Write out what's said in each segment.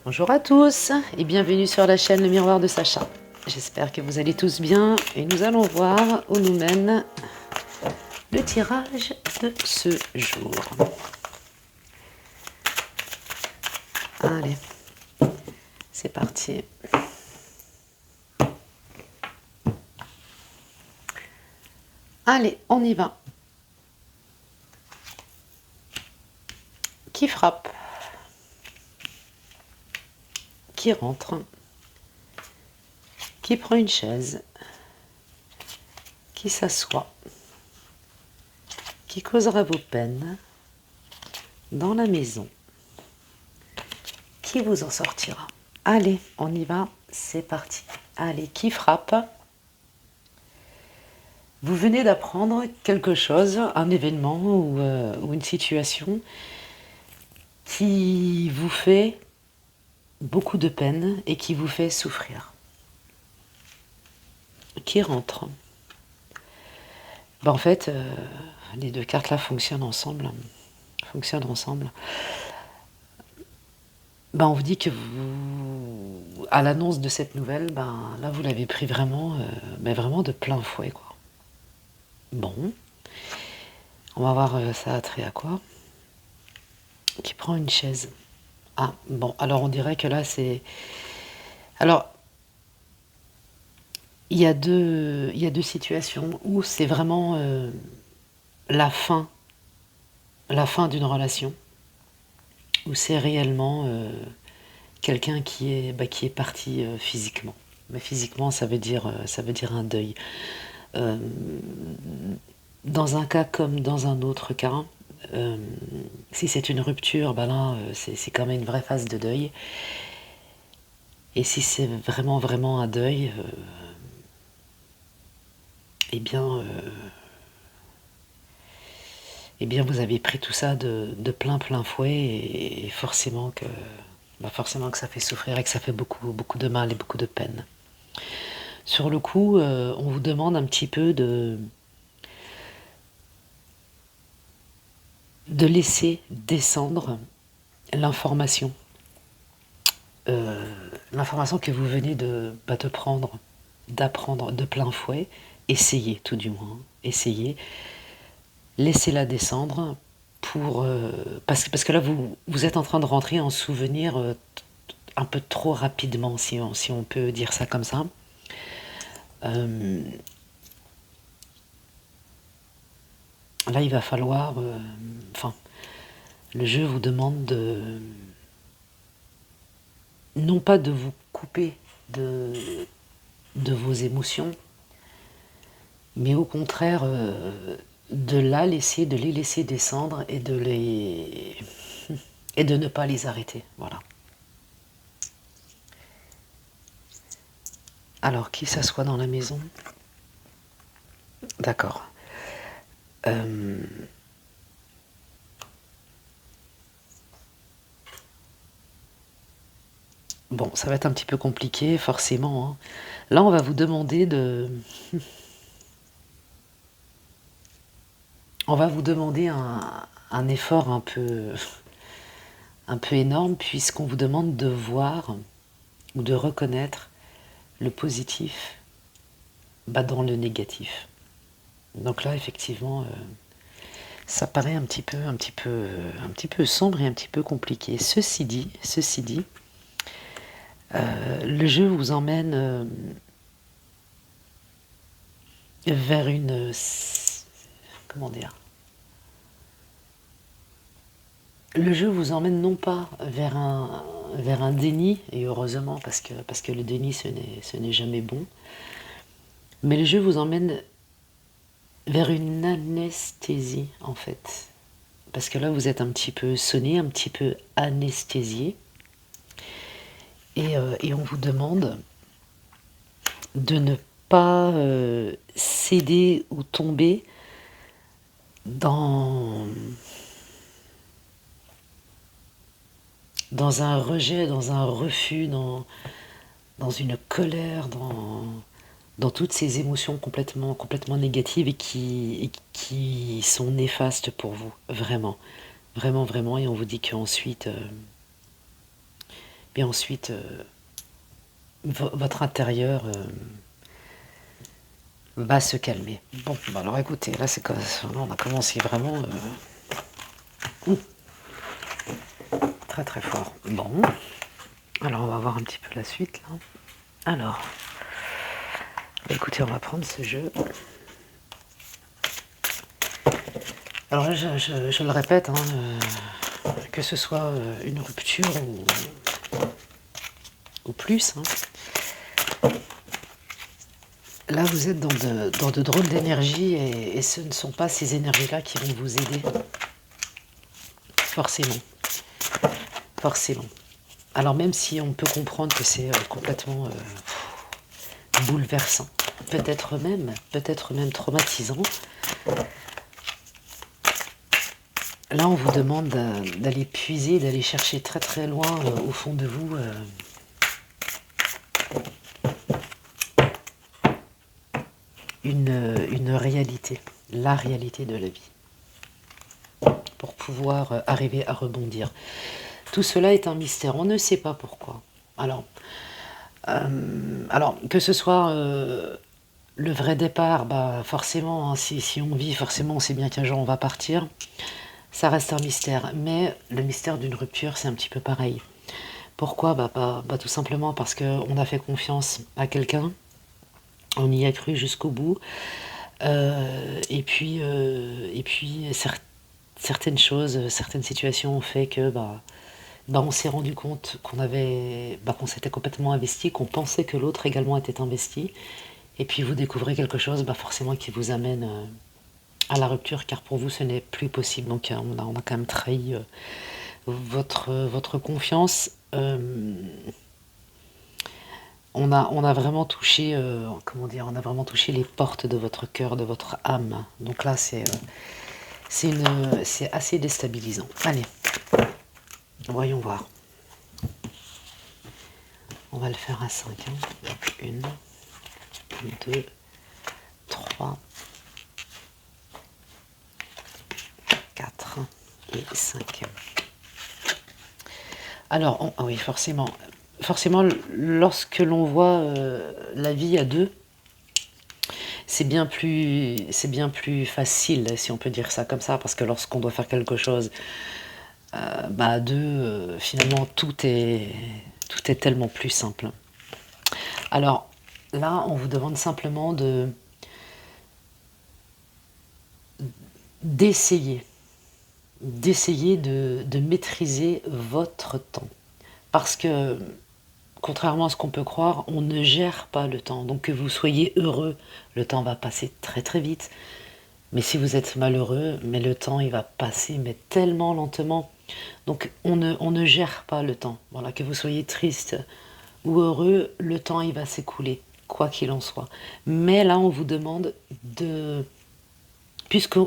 Bonjour à tous et bienvenue sur la chaîne Le Miroir de Sacha. J'espère que vous allez tous bien et nous allons voir où nous mène le tirage de ce jour. Allez, c'est parti. Allez, on y va. Qui frappe? Qui rentre? Qui prend une chaise? Qui s'assoit? Qui causera vos peines dans la maison? Qui vous en sortira? Allez, on y va, c'est parti. Allez, qui frappe? Vous venez d'apprendre quelque chose, un événement ou une situation qui vous fait beaucoup de peine et qui vous fait souffrir. Qui rentre? En fait, les deux cartes là fonctionnent ensemble. On vous dit que vous, à l'annonce de cette nouvelle, là vous l'avez pris vraiment, mais vraiment de plein fouet, quoi. Bon, on va voir ça a trait à quoi. Qui prend une chaise? Ah, bon, alors on dirait que là c'est... Alors, il y a deux situations où c'est vraiment la fin d'une relation, où c'est réellement quelqu'un qui est parti physiquement. Mais physiquement, ça veut dire un deuil. Euh, dans un cas comme dans un autre cas, si c'est une rupture, là, c'est quand même une vraie phase de deuil. Et si c'est vraiment, vraiment un deuil, eh bien, vous avez pris tout ça de plein fouet et forcément que ça fait souffrir et que ça fait beaucoup, beaucoup de mal et beaucoup de peine. Sur le coup, on vous demande un petit peu de laisser descendre l'information. L'information que vous venez d'apprendre de plein fouet, essayez tout du moins, essayez, laissez-la descendre parce que là vous êtes en train de rentrer en souvenir un peu trop rapidement, si on peut dire ça comme ça. Là il va falloir, le jeu vous demande non pas de vous couper de vos émotions, mais au contraire de les laisser descendre et de ne pas les arrêter. Voilà. Alors, qui s'assoit dans la maison? D'accord. Bon, ça va être un petit peu compliqué, forcément, hein. Là, on va vous demander un effort un peu énorme, puisqu'on vous demande de voir ou de reconnaître le positif dans le négatif. Donc là, effectivement, ça paraît un petit peu sombre et un petit peu compliqué. Ceci dit, le jeu vous emmène vers une... Comment dire? Le jeu vous emmène non pas vers un déni, et heureusement, parce que le déni, ce n'est jamais bon, mais le jeu vous emmène vers une anesthésie, en fait. Parce que là, vous êtes un petit peu sonné, un petit peu anesthésié, et on vous demande de ne pas céder ou tomber dans un rejet, dans un refus, dans une colère, dans toutes ces émotions complètement négatives et qui sont néfastes pour vous, vraiment, vraiment, vraiment. Et on vous dit qu'ensuite, puis ensuite votre intérieur va se calmer. Bon, bah alors écoutez, là c'est comme on a commencé vraiment très très fort. Bon, alors on va voir un petit peu la suite là. Alors, bah, écoutez, on va prendre ce jeu. Alors là, je le répète, hein, que ce soit une rupture ou plus, hein, là vous êtes dans de drôles d'énergie et ce ne sont pas ces énergies-là qui vont vous aider. Forcément. Forcément. Alors même si on peut comprendre que c'est complètement bouleversant, peut-être même traumatisant, là on vous demande d'aller puiser, d'aller chercher très très loin au fond de vous une réalité, la réalité de la vie, pour pouvoir arriver à rebondir. Tout cela est un mystère, on ne sait pas pourquoi. Alors que ce soit le vrai départ, bah forcément, hein, si on vit, forcément on sait bien qu'un jour on va partir, ça reste un mystère. Mais le mystère d'une rupture, c'est un petit peu pareil. Pourquoi? Bah, tout simplement parce qu'on a fait confiance à quelqu'un, on y a cru jusqu'au bout, et puis certaines choses, certaines situations ont fait que on s'est rendu compte qu'on s'était complètement investi, qu'on pensait que l'autre également était investi, et puis vous découvrez quelque chose forcément qui vous amène à la rupture, car pour vous ce n'est plus possible. Donc on a quand même trahi votre confiance. On a vraiment touché, comment dire, on a vraiment touché les portes de votre cœur, de votre âme. Donc là, c'est assez déstabilisant. Allez, voyons voir. On va le faire à 5. Hein. 1, 2, 3, 4 et 5. Alors, oui, forcément, lorsque l'on voit la vie à deux, c'est bien plus facile, si on peut dire ça comme ça, parce que lorsqu'on doit faire quelque chose à deux, finalement, tout est tellement plus simple. Alors, là, on vous demande simplement d'essayer de maîtriser votre temps. Parce que, contrairement à ce qu'on peut croire, on ne gère pas le temps. Donc que vous soyez heureux, le temps va passer très très vite. Mais si vous êtes malheureux, mais le temps il va passer mais tellement lentement. Donc on ne gère pas le temps. Voilà, que vous soyez triste ou heureux, le temps il va s'écouler, quoi qu'il en soit. Mais là on vous demande de puisque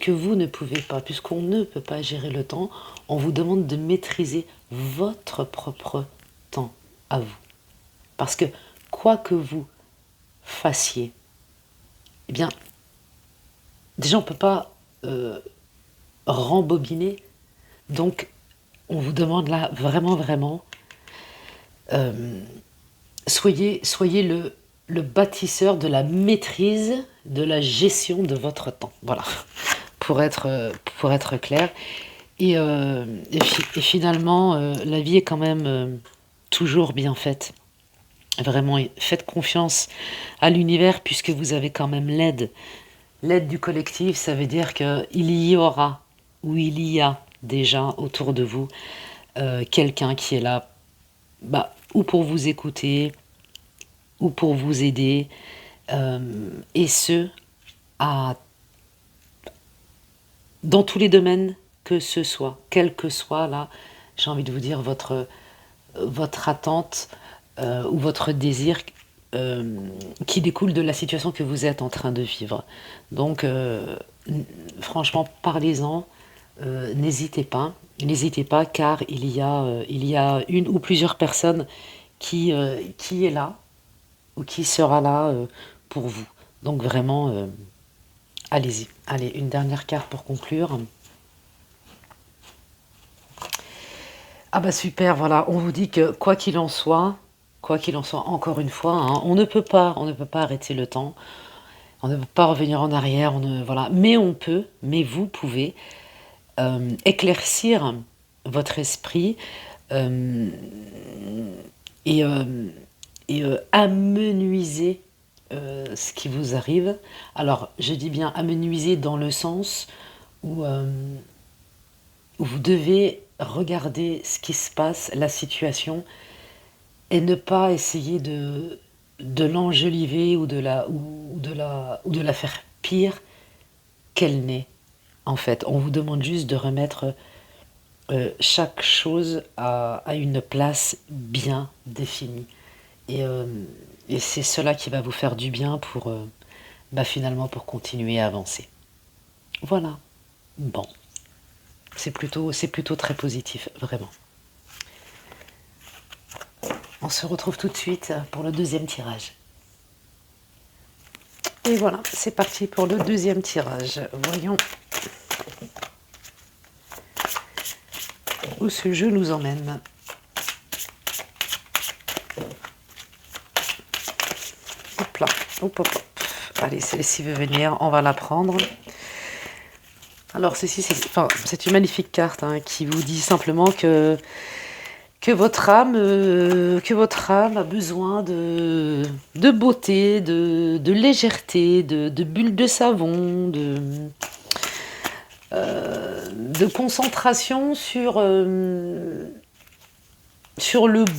vous ne pouvez pas, puisqu'on ne peut pas gérer le temps, on vous demande de maîtriser votre propre temps à vous. Parce que quoi que vous fassiez, eh bien, déjà on ne peut pas rembobiner. Donc on vous demande là vraiment, soyez le bâtisseur de la maîtrise, de la gestion de votre temps. Voilà, pour être clair. Et finalement, la vie est quand même toujours bien faite. Vraiment, faites confiance à l'univers puisque vous avez quand même l'aide. L'aide du collectif, ça veut dire qu'il y aura, ou il y a déjà autour de vous, quelqu'un qui est là, ou pour vous écouter, ou pour vous aider, et ce, à, dans tous les domaines que ce soit, quel que soit, là, j'ai envie de vous dire, votre attente ou votre désir qui découle de la situation que vous êtes en train de vivre. Donc, franchement, parlez-en, n'hésitez pas, car il y a une ou plusieurs personnes qui est là, ou qui sera là pour vous. Donc vraiment, allez-y. Allez, une dernière carte pour conclure. Ah bah super, voilà, on vous dit que quoi qu'il en soit, encore une fois, hein, on ne peut pas arrêter le temps, on ne peut pas revenir en arrière, on ne, voilà, mais vous pouvez éclaircir votre esprit euh, et, amenuiser ce qui vous arrive. Alors, je dis bien amenuiser dans le sens où, où vous devez regarder ce qui se passe, la situation, et ne pas essayer de l'enjoliver ou de la faire pire qu'elle n'est. En fait, on vous demande juste de remettre chaque chose à une place bien définie. Et, euh, et c'est cela qui va vous faire du bien pour, bah, finalement, pour continuer à avancer. Voilà. Bon, c'est plutôt très positif, vraiment. On se retrouve tout de suite pour le deuxième tirage. Et voilà, c'est parti pour le deuxième tirage. Voyons où ce jeu nous emmène. Hop là, hop hop hop. Allez, celle-ci veut venir, on va la prendre. Alors ceci, c'est une magnifique carte hein, qui vous dit simplement que votre âme a besoin de beauté, de légèreté, de bulles de savon, de concentration sur le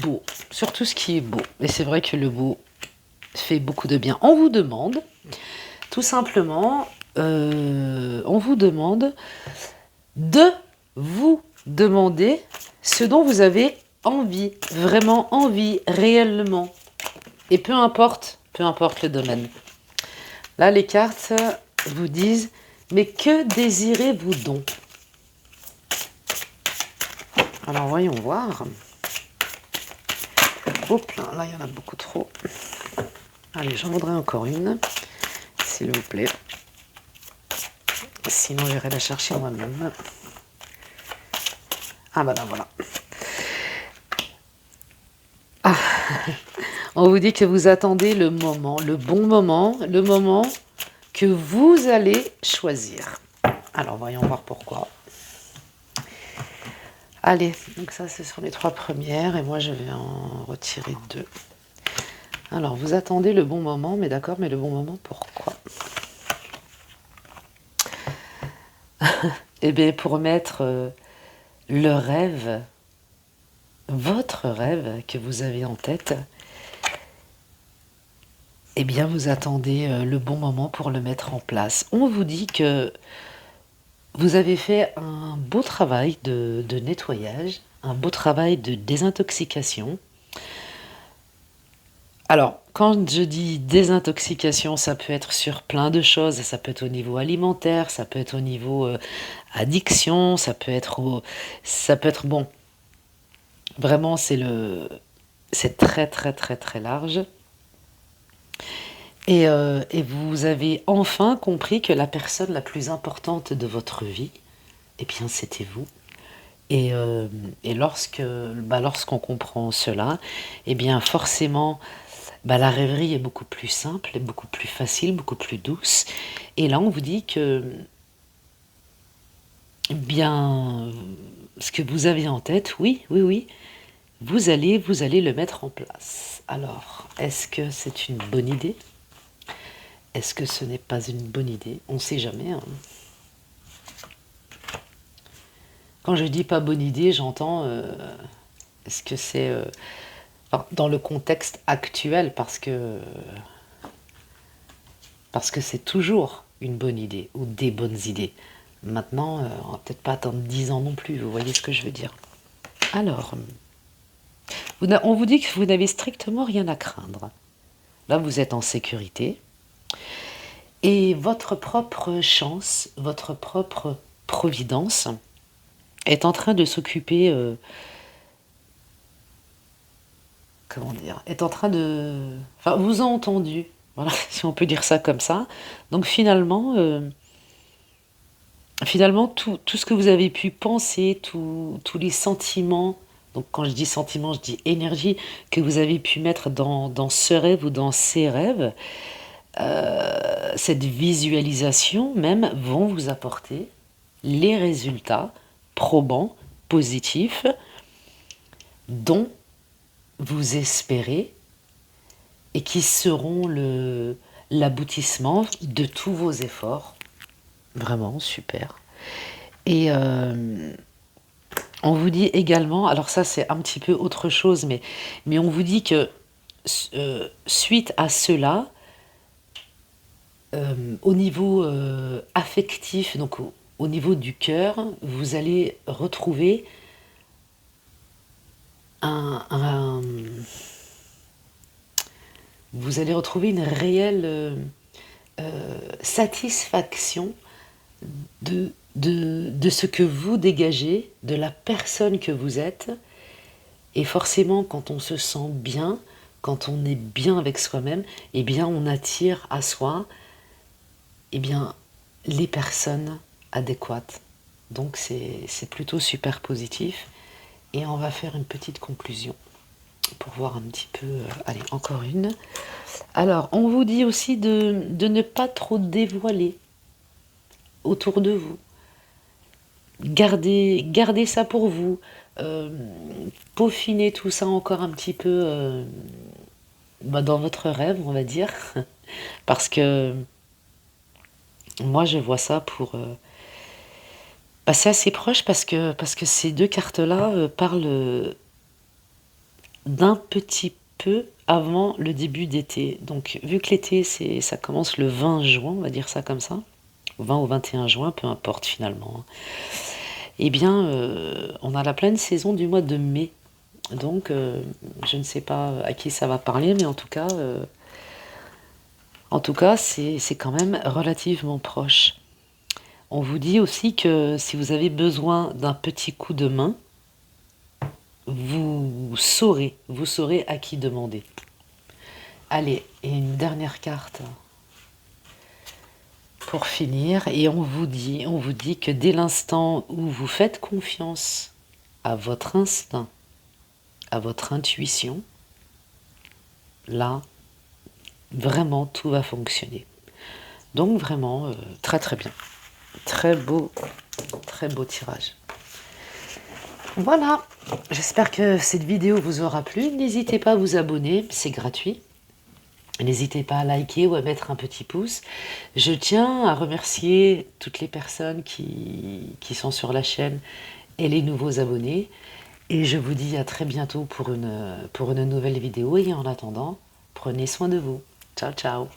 beau, sur tout ce qui est beau. Et c'est vrai que le beau fait beaucoup de bien. On vous demande, tout simplement, on vous demande de vous demander ce dont vous avez envie, vraiment envie, réellement. Et peu importe le domaine. Là, les cartes vous disent, mais que désirez-vous donc? Alors, voyons voir. Hop là, là, il y en a beaucoup trop. Allez, j'en voudrais encore une, s'il vous plaît. Sinon, j'irai la chercher moi-même. Ah bah là, voilà. Ah, on vous dit que vous attendez le moment, le bon moment, le moment que vous allez choisir. Alors, voyons voir pourquoi. Allez, donc ça, ce sont les trois premières, et moi, je vais en retirer deux. Alors, vous attendez le bon moment, mais d'accord, mais le bon moment, pourquoi? Eh bien, pour mettre le rêve, votre rêve que vous avez en tête, eh bien, vous attendez le bon moment pour le mettre en place. On vous dit que vous avez fait un beau travail de nettoyage, un beau travail de désintoxication. Alors, quand je dis désintoxication, ça peut être sur plein de choses. Ça peut être au niveau alimentaire, ça peut être au niveau addiction, ça peut être bon. Vraiment, c'est très très très très large. Et vous avez enfin compris que la personne la plus importante de votre vie, eh bien, c'était vous. Et, euh, et lorsqu'on comprend cela, eh bien, forcément, bah, la rêverie est beaucoup plus simple, est beaucoup plus facile, beaucoup plus douce. Et là, on vous dit que, eh bien, ce que vous avez en tête, oui, oui, oui, vous allez le mettre en place. Alors, est-ce que c'est une bonne idée? Est-ce que ce n'est pas une bonne idée? On ne sait jamais, hein. Quand je dis pas bonne idée, j'entends est-ce que c'est enfin, dans le contexte actuel parce que c'est toujours une bonne idée ou des bonnes idées. Maintenant, on va peut-être pas attendre 10 ans non plus, vous voyez ce que je veux dire. Alors, on vous dit que vous n'avez strictement rien à craindre. Là, vous êtes en sécurité. Et votre propre chance, votre propre providence est en train de s'occuper, comment dire, est en train de... Enfin, vous a entendu, voilà, si on peut dire ça comme ça. Donc finalement tout ce que vous avez pu penser, tous les sentiments Donc quand je dis sentiment, je dis énergie que vous avez pu mettre dans ce rêve ou dans ces rêves, cette visualisation même vont vous apporter les résultats probants, positifs, dont vous espérez et qui seront l'aboutissement de tous vos efforts. Vraiment super. Et on vous dit également, alors ça c'est un petit peu autre chose, mais on vous dit que suite à cela, au niveau affectif, donc au niveau du cœur, vous allez retrouver un, vous allez retrouver une réelle satisfaction de ce que vous dégagez, de la personne que vous êtes. Et forcément, quand on se sent bien, quand on est bien avec soi-même, eh bien, on attire à soi, eh bien, les personnes adéquates. Donc, c'est plutôt super positif. Et on va faire une petite conclusion pour voir un petit peu... allez, encore une. Alors, on vous dit aussi de ne pas trop dévoiler autour de vous. Gardez ça pour vous. Euh, Peaufinez tout ça encore un petit peu dans votre rêve, on va dire. Parce que moi, je vois ça pour... c'est assez proche parce que ces deux cartes-là parlent d'un petit peu avant le début d'été. Donc, vu que l'été, ça commence le 20 juin, on va dire ça comme ça, 20 ou 21 juin, peu importe finalement, eh bien, on a la pleine saison du mois de mai. Donc, je ne sais pas à qui ça va parler, mais en tout cas, c'est quand même relativement proche. On vous dit aussi que si vous avez besoin d'un petit coup de main, vous saurez à qui demander. Allez, et une dernière carte pour finir, et on vous dit que dès l'instant où vous faites confiance à votre instinct, à votre intuition, là, vraiment, tout va fonctionner. Donc vraiment, très très bien. Très beau tirage. Voilà, j'espère que cette vidéo vous aura plu. N'hésitez pas à vous abonner, c'est gratuit. N'hésitez pas à liker ou à mettre un petit pouce. Je tiens à remercier toutes les personnes qui sont sur la chaîne et les nouveaux abonnés. Et je vous dis à très bientôt pour une nouvelle vidéo. Et en attendant, prenez soin de vous. Ciao, ciao.